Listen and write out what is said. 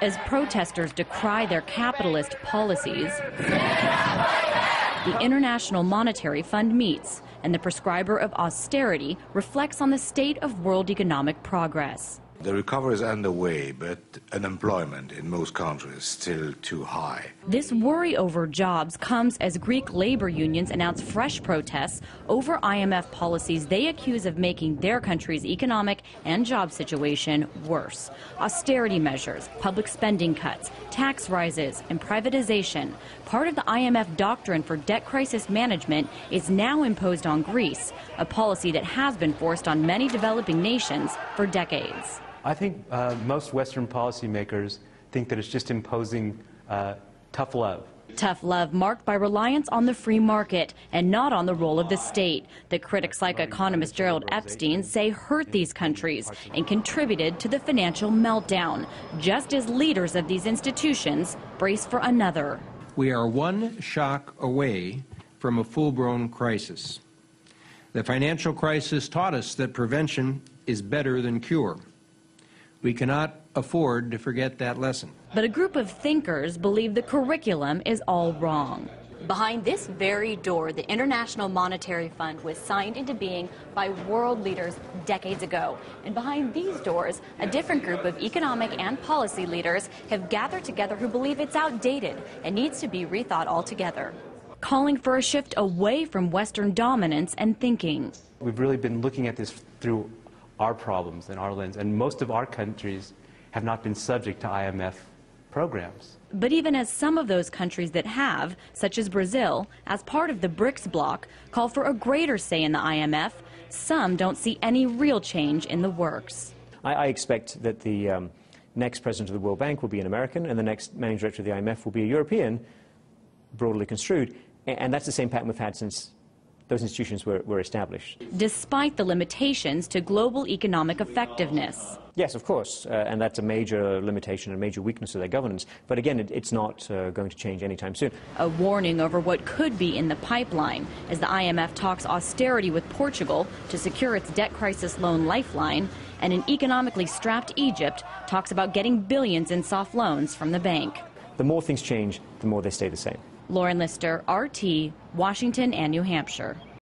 As protesters decry their capitalist policies, the International Monetary Fund meets, and the prescriber of austerity reflects on the state of world economic progress. The recovery is underway, but unemployment in most countries is still too high. This worry over jobs comes as Greek labor unions announce fresh protests over IMF policies they accuse of making their country's economic and job situation worse. Austerity measures, public spending cuts, tax rises, and privatization. Part of the IMF doctrine for debt crisis management is now imposed on Greece, a policy that has been forced on many developing nations for decades. I think most Western policymakers think that it's just imposing tough love. Tough love marked by reliance on the free market and not on the role of the state, that critics like economist Gerald Epstein say hurt these countries and contributed to the financial meltdown, just as leaders of these institutions brace for another. We are one shock away from a full-blown crisis. The financial crisis taught us that prevention is better than cure. We cannot afford to forget that lesson. But a group of thinkers believe the curriculum is all wrong. Behind this very door, the International Monetary Fund was signed into being by world leaders decades ago. And behind these doors, a different group of economic and policy leaders have gathered together who believe it's outdated and needs to be rethought altogether, calling for a shift away from Western dominance and thinking. We've really been looking at this through our problems and our lens, and most of our countries have not been subject to IMF programs. But even as some of those countries that have, such as Brazil, as part of the BRICS bloc, call for a greater say in the IMF, some don't see any real change in the works. I expect that the next president of the World Bank will be an American, and the next managing director of the IMF will be a European, broadly construed, and that's the same pattern we've had since those institutions were established. Despite the limitations to global economic effectiveness. Yes, of course, and that's a major limitation and a major weakness of their governance. But again, it's not going to change anytime soon. A warning over what could be in the pipeline as the IMF talks austerity with Portugal to secure its debt crisis loan lifeline, and an economically strapped Egypt talks about getting billions in soft loans from the bank. The more things change, the more they stay the same. Lauren Lister, RT, Washington and New Hampshire.